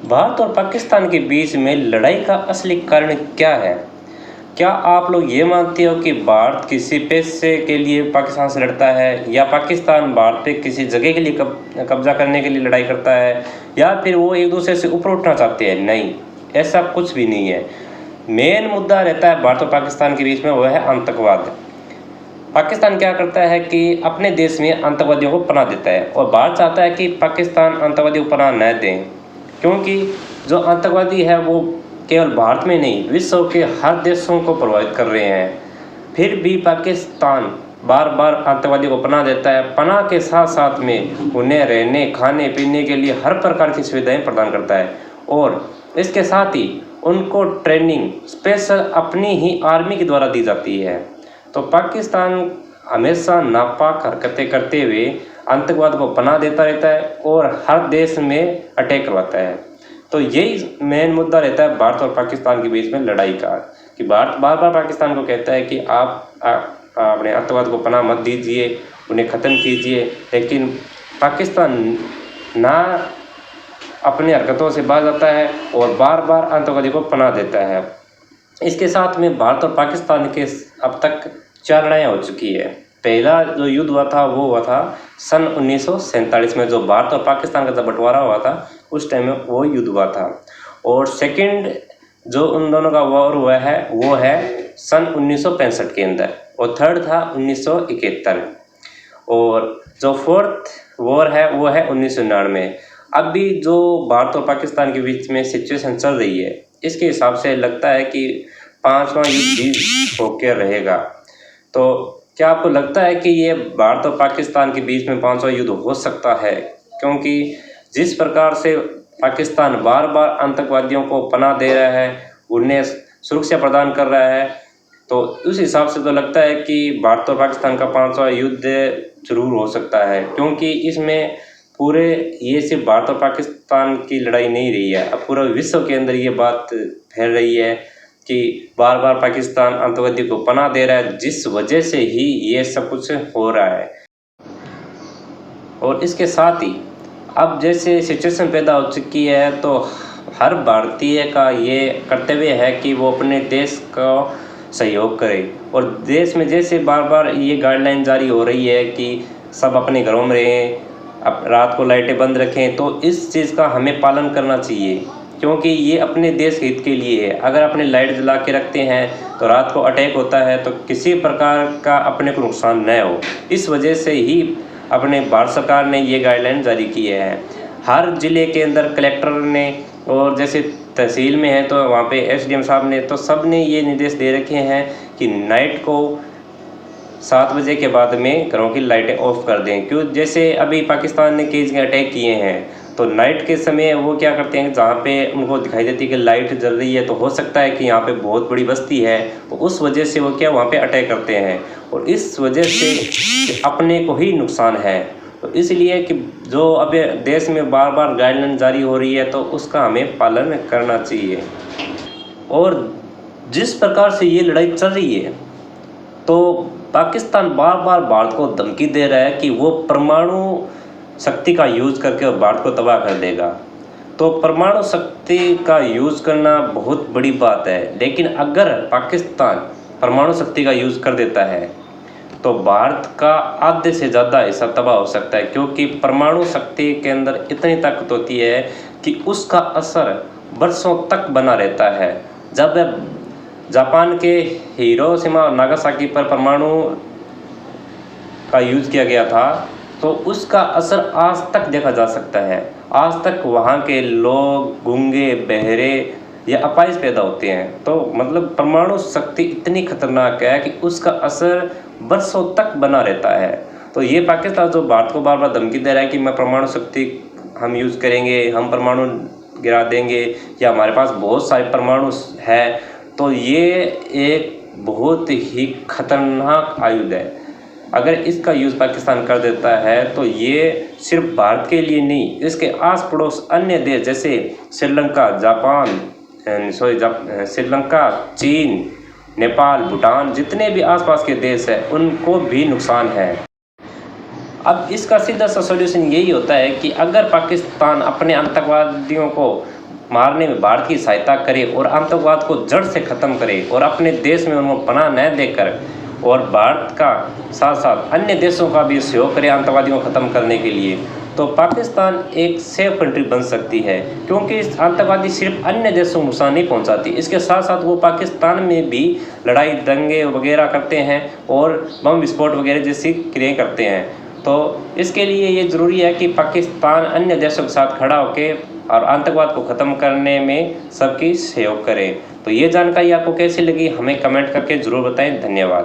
भारत और पाकिस्तान के बीच में लड़ाई का असली कारण क्या है? क्या आप लोग ये मानते हो कि भारत किसी पैसे के लिए पाकिस्तान से लड़ता है, या पाकिस्तान भारत पे किसी जगह के लिए कब्जा करने के लिए लड़ाई करता है, या फिर वो एक दूसरे से ऊपर उठना चाहते हैं? नहीं, ऐसा कुछ भी नहीं है। मेन मुद्दा रहता है भारत और पाकिस्तान के बीच में, वह है आतंकवाद। पाकिस्तान क्या करता है कि अपने देश में आतंकवादियों को पनाह देता है, और भारत चाहता है कि पाकिस्तान आतंकवादियों को पनाह न दें, क्योंकि जो आतंकवादी है वो केवल भारत में नहीं, विश्व के हर देशों को प्रभावित कर रहे हैं। फिर भी पाकिस्तान बार बार आतंकवादियों को पनाह देता है। पनाह के साथ साथ में उन्हें रहने खाने पीने के लिए हर प्रकार की सुविधाएं प्रदान करता है, और इसके साथ ही उनको ट्रेनिंग स्पेशल अपनी ही आर्मी के द्वारा दी जाती है। तो पाकिस्तान हमेशा नापाक हरकतें करते हुए आतंकवाद को पनाह देता रहता है और हर देश में अटैक करवाता है। तो यही मेन मुद्दा रहता है भारत और पाकिस्तान के बीच में लड़ाई का, कि भारत बार बार पाकिस्तान को कहता है कि आप अपने आतंकवाद को पनाह मत दीजिए, उन्हें ख़त्म कीजिए, लेकिन पाकिस्तान ना अपनी हरकतों से बाज आता है और बार बार आतंकवादी को पनाह देता है। इसके साथ में भारत और पाकिस्तान के अब तक 4 लड़ाइयाँ हो चुकी है। पहला जो युद्ध हुआ था वो हुआ था सन 1947 में, जो भारत और पाकिस्तान का जब बंटवारा हुआ था उस टाइम में वो युद्ध हुआ था। और सेकंड जो उन दोनों का वॉर हुआ है वो है सन 1965 के अंदर, और थर्ड था 1971, और जो फोर्थ वॉर है वो है 1999। अभी जो भारत और पाकिस्तान के बीच में सिचुएशन चल रही है, इसके हिसाब से लगता है कि 5वां युद्ध भी होकर रहेगा। तो क्या आपको लगता है कि ये भारत और पाकिस्तान के बीच में 5वां युद्ध हो सकता है? क्योंकि जिस प्रकार से पाकिस्तान बार बार आतंकवादियों को पनाह दे रहा है, उन्हें सुरक्षा प्रदान कर रहा है, तो उस हिसाब से तो लगता है कि भारत और पाकिस्तान का 5वां युद्ध जरूर हो सकता है। क्योंकि इसमें पूरे ये सिर्फ भारत और पाकिस्तान की लड़ाई नहीं रही है, अब पूरा विश्व के अंदर ये बात फैल रही है कि बार बार पाकिस्तान आतंकवादी को पनाह दे रहा है, जिस वजह से ही ये सब कुछ हो रहा है। और इसके साथ ही अब जैसे सिचुएशन पैदा हो चुकी है, तो हर भारतीय का ये कर्तव्य है कि वो अपने देश को सहयोग करे। और देश में जैसे बार बार ये गाइडलाइन जारी हो रही है कि सब अपने घरों में रहें, अब रात को लाइटें बंद रखें, तो इस चीज़ का हमें पालन करना चाहिए, क्योंकि ये अपने देश हित के लिए है। अगर अपने लाइट जला के रखते हैं तो रात को अटैक होता है तो किसी प्रकार का अपने को नुकसान न हो, इस वजह से ही अपने भारत सरकार ने ये गाइडलाइन जारी की है। हर ज़िले के अंदर कलेक्टर ने, और जैसे तहसील में है तो वहाँ पे एसडीएम साहब ने, तो सब ने ये निर्देश दे रखे हैं कि नाइट को 7 बजे के बाद में घरों की लाइटें ऑफ कर दें। क्यों, जैसे अभी पाकिस्तान ने कई जगह अटैक किए हैं, तो नाइट के समय वो क्या करते हैं, जहाँ पे उनको दिखाई देती है कि लाइट जल रही है, तो हो सकता है कि यहाँ पे बहुत बड़ी बस्ती है, तो उस वजह से वो क्या वहाँ पे अटैक करते हैं, और इस वजह से अपने को ही नुकसान है। तो इसलिए कि जो अब देश में बार बार गाइडलाइन जारी हो रही है, तो उसका हमें पालन करना चाहिए। और जिस प्रकार से ये लड़ाई चल रही है, तो पाकिस्तान बार बार भारत को धमकी दे रहा है कि वो परमाणु शक्ति का यूज़ करके भारत को तबाह कर देगा। तो परमाणु शक्ति का यूज़ करना बहुत बड़ी बात है, लेकिन अगर पाकिस्तान परमाणु शक्ति का यूज़ कर देता है तो भारत का आधे से ज़्यादा हिस्सा तबाह हो सकता है, क्योंकि परमाणु शक्ति के अंदर इतनी ताकत होती है कि उसका असर बरसों तक बना रहता है। जब जापान के हिरोशिमा और नागासाकी पर परमाणु का यूज़ किया गया था, तो उसका असर आज तक देखा जा सकता है। आज तक वहाँ के लोग गूंगे, बहरे या अपाहिज पैदा होते हैं। तो मतलब परमाणु शक्ति इतनी खतरनाक है कि उसका असर बरसों तक बना रहता है। तो ये पाकिस्तान जो भारत को बार बार धमकी दे रहा है कि मैं परमाणु शक्ति हम यूज़ करेंगे, हम परमाणु गिरा देंगे, या हमारे पास बहुत सारे परमाणु है, तो ये एक बहुत ही खतरनाक आयुध है। अगर इसका यूज़ पाकिस्तान कर देता है तो ये सिर्फ भारत के लिए नहीं, इसके आस पड़ोस अन्य देश जैसे श्रीलंका, श्रीलंका, चीन, नेपाल, भूटान, जितने भी आसपास के देश हैं उनको भी नुकसान है। अब इसका सीधा सा सॉल्यूशन यही होता है कि अगर पाकिस्तान अपने आतंकवादियों को मारने में भारत की सहायता करे और आतंकवाद को जड़ से ख़त्म करे और अपने देश में उनको पनाह न देकर और भारत का साथ साथ अन्य देशों का भी सहयोग करे आतंकवादियों को ख़त्म करने के लिए, तो पाकिस्तान एक सेफ कंट्री बन सकती है। क्योंकि आतंकवादी सिर्फ अन्य देशों को नुकसान नहीं पहुंचाती, इसके साथ साथ वो पाकिस्तान में भी लड़ाई दंगे वगैरह करते हैं और बम विस्फोट वगैरह जैसी क्रियाएं करते हैं। तो इसके लिए ये ज़रूरी है कि पाकिस्तान अन्य देशों के साथ खड़ा होकर और आतंकवाद को ख़त्म करने में सबकी सहयोग करे। तो ये जानकारी आपको कैसी लगी हमें कमेंट करके ज़रूर बताएं। धन्यवाद।